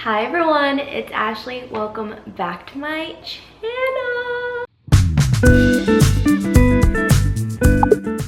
Hi everyone, it's Ashley. Welcome back to my channel.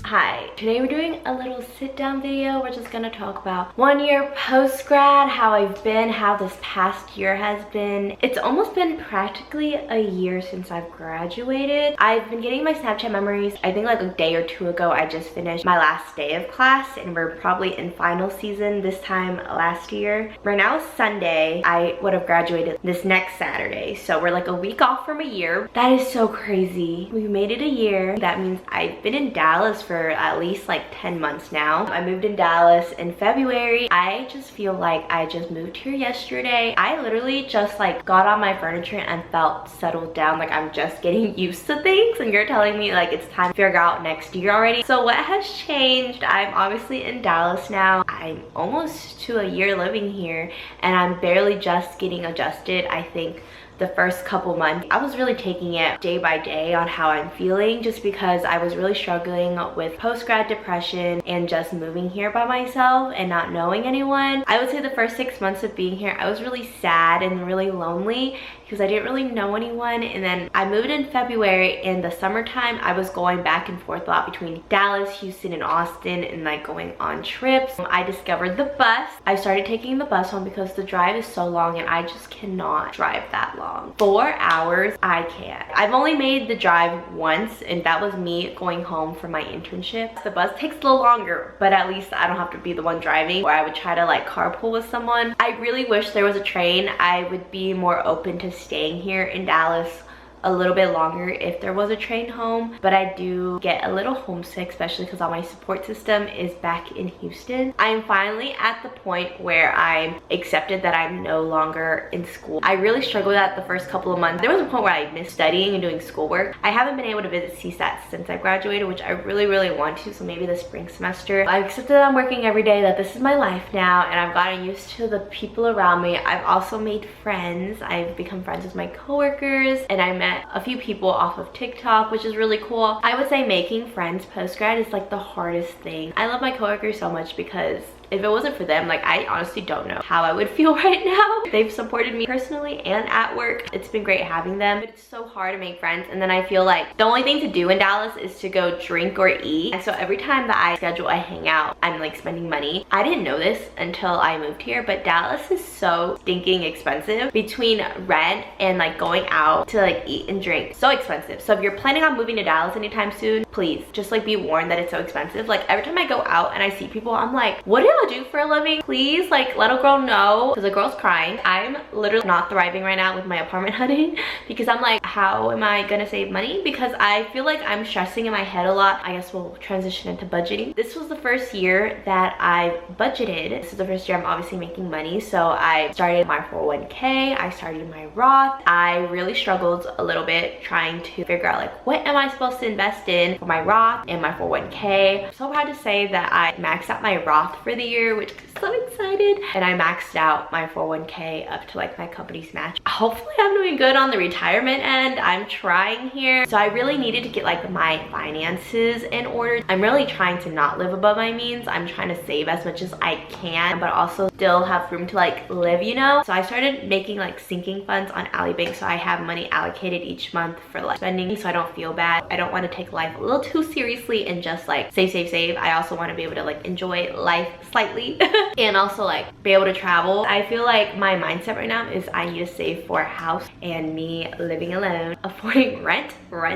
Hi, today we're doing a little sit down video. We're just gonna talk about 1 year post-grad, how I've been, how this past year has been. It's almost been practically a year since I've graduated. I've been getting my Snapchat memories. I think like a day or two ago, I just finished my last day of class and we're probably in final season this time last year. Right now is Sunday. I would have graduated this next Saturday. So we're like a week off from a year. That is so crazy. We made it a year. That means I've been in Dallas for at least like 10 months now. I moved in Dallas in February. I just feel like I just moved here yesterday. I literally just like got on my furniture and felt settled down. Like I'm just getting used to things and you're telling me like it's time to figure out next year already. So what has changed? I'm obviously in Dallas now. I'm almost to a year living here and I'm barely just getting adjusted. I think the first couple months I was really taking it day by day on how I'm feeling, just because I was really struggling with post-grad depression and just moving here by myself and not knowing anyone. I would say the first 6 months of being here I was really sad and really lonely because I didn't really know anyone. And then I moved in February. In the summertime I was going back and forth a lot between Dallas, Houston, and Austin and like going on trips. I discovered the bus. I started taking the bus home because the drive is so long and I just cannot drive that long. 4 hours, I can't. I've only made the drive once and that was me going home from my internship. The bus takes a little longer, but at least I don't have to be the one driving, or I would try to like carpool with someone. I really wish there was a train. I would be more open to staying here in Dallas a little bit longer if there was a train home, but I do get a little homesick, especially because all my support system is back in Houston. I'm finally at the point where I'm accepted that I'm no longer in school. I really struggled with that the first couple of months. There was a point where I missed studying and doing schoolwork. I haven't been able to visit CSAT since I graduated, which I really want to, so maybe the spring semester. I've accepted that I'm working every day, that this is my life now, and I've gotten used to the people around me. I've also made friends. I've become friends with my coworkers, and I met a few people off of TikTok, which is really cool. I would say making friends post-grad is like the hardest thing. I love my coworkers so much because if it wasn't for them, like I honestly don't know how I would feel right now. They've supported me personally and at work. It's been great having them, but it's so hard to make friends. And then I feel like the only thing to do in Dallas is to go drink or eat. And so every time that I schedule a hangout, I'm like spending money. I didn't know this until I moved here, but Dallas is so stinking expensive. Between rent and like going out to like eat and drink, so expensive. So if you're planning on moving to Dallas anytime soon, please just like be warned that it's so expensive. Like every time I go out and I see people, I'm like, what do y'all do for a living? Please like let a girl know, because the girl's crying. I'm literally not thriving right now with my apartment hunting because I'm like, how am I gonna save money? Because I feel like I'm stressing in my head a lot. I guess we'll transition into budgeting. This was the first year that I budgeted. This is the first year I'm obviously making money. So I started my 401k, I started my Roth. I really struggled a little bit trying to figure out like, what am I supposed to invest in for my Roth and my 401k. I'm so proud to say that I maxed out my Roth for the year, which is so excited, and I maxed out my 401k up to like my company's match. Hopefully I'm doing good on the retirement end. I'm trying here. So I really needed to get like my finances in order. I'm really trying to not live above my means. I'm trying to save as much as I can, but also still have room to like live, you know? So I started making like sinking funds on Bank, so I have money allocated each month for like spending, so I don't feel bad. I don't want to take life a little too seriously and just like save. I also want to be able to like enjoy life slightly and also like be able to travel. I feel like my mindset right now is I need to save for a house, and me living alone, affording rent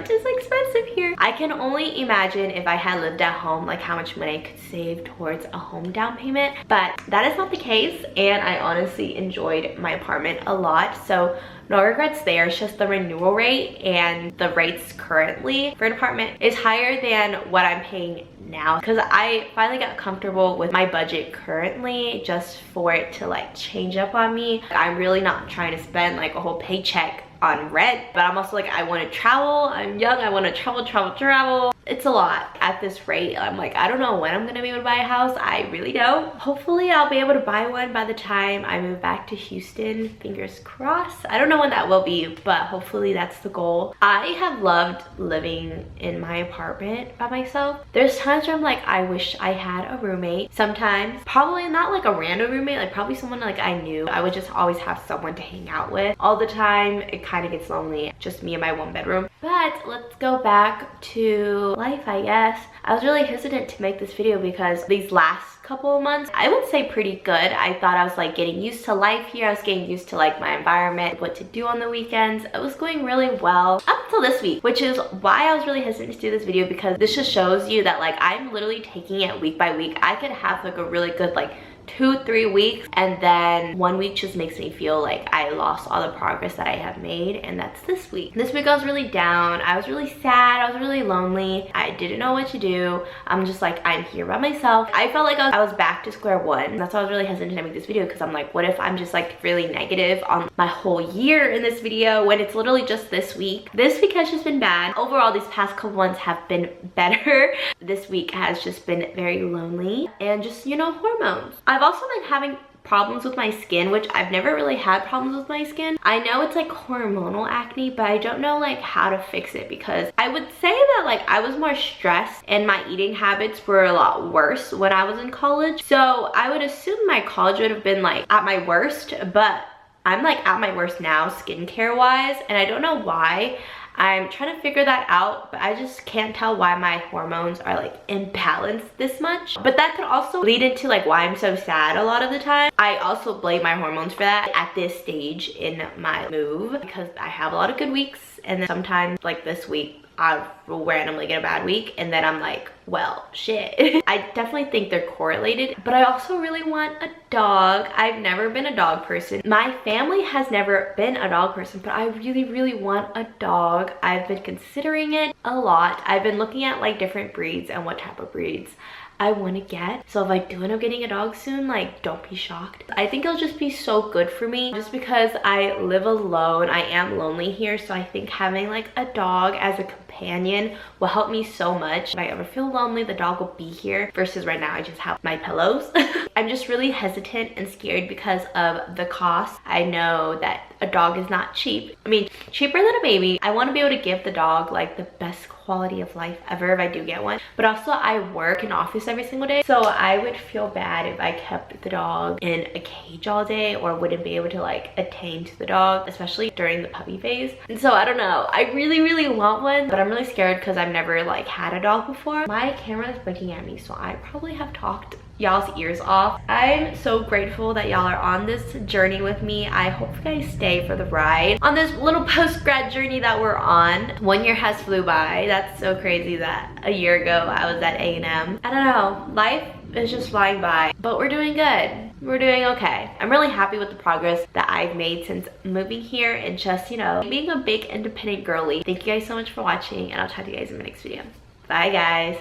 is expensive here. I can only imagine if I had lived at home like how much money I could save towards a home down payment, but that is not the case, and I honestly enjoyed my apartment a lot, so no regrets there. It's just the renewal rate, and the rates currently for an apartment is higher than what I'm paying now, because I finally got comfortable with my budget currently, just for it to like change up on me. I'm really not trying to spend like a whole paycheck on rent, but I'm also like, I want to travel. I'm young, I want to travel. It's a lot at this rate. I'm like, I don't know when I'm gonna be able to buy a house. I really don't. Hopefully I'll be able to buy one by the time I move back to Houston. Fingers crossed. I don't know when that will be, but hopefully that's the goal. I have loved living in my apartment by myself. There's times where I'm like, I wish I had a roommate. Sometimes, probably not like a random roommate, like probably someone like I knew. I would just always have someone to hang out with. All the time, it kind of gets lonely. Just me in my one bedroom. But let's go back to life, I guess. I was really hesitant to make this video because these last couple of months, I would say pretty good. I thought I was like getting used to life here. I was getting used to like my environment, what to do on the weekends. It was going really well up until this week, which is why I was really hesitant to do this video, because this just shows you that like I'm literally taking it week by week. I could have like a really good like 2-3 weeks, and then 1 week just makes me feel like I lost all the progress that I have made, and that's this week. This week I was really down. I was really sad. I was really lonely. I didn't know what to do. I'm just like, I'm here by myself. I felt like I was back to square one. That's why I was really hesitant to make this video, because I'm like, what if I'm just like really negative on my whole year in this video when it's literally just this week. This week has just been bad. Overall, these past couple months have been better. This week has just been very lonely and just, you know, hormones. I've also been having problems with my skin, which I've never really had problems with my skin. I know it's like hormonal acne, but I don't know like how to fix it, because I would say that like I was more stressed and my eating habits were a lot worse when I was in college. So I would assume my college would have been like at my worst, but I'm like at my worst now skincare wise, and I don't know why. I'm trying to figure that out, but I just can't tell why my hormones are like imbalanced this much. But that could also lead into like why I'm so sad a lot of the time. I also blame my hormones for that at this stage in my move, because I have a lot of good weeks, and then sometimes like this week I will randomly get a bad week, and then I'm like, well, shit. I definitely think they're correlated, but I also really want a dog. I've never been a dog person. My family has never been a dog person, but I really, really want a dog. I've been considering it a lot. I've been looking at like different breeds and what type of breeds I want to get. So if I do end up getting a dog soon, like don't be shocked. I think it'll just be so good for me, just because I live alone. I am lonely here, so I think having like a dog as a companion will help me so much. If I ever feel lonely, the dog will be here, versus right now I just have my pillows. I'm just really hesitant and scared because of the cost. I know that a dog is not cheap. I mean, cheaper than a baby. I want to be able to give the dog like the best quality of life ever if I do get one. But also I work in office every single day, so I would feel bad if I kept the dog in a cage all day, or wouldn't be able to like attain to the dog, especially during the puppy phase. And so I don't know, I really, really want one, but I'm really scared because I've never like had a dog before. My camera is blinking at me, so I probably have talked y'all's ears off. I'm so grateful that y'all are on this journey with me. I hope you guys stay for the ride on this little post-grad journey that we're on. 1 year has flew by. That's so crazy that a year ago I was at A&M. I don't know, life is just flying by, but we're doing good. We're doing okay. I'm really happy with the progress that I've made since moving here and just, you know, being a big independent girly. Thank you guys so much for watching, and I'll talk to you guys in my next video. Bye guys.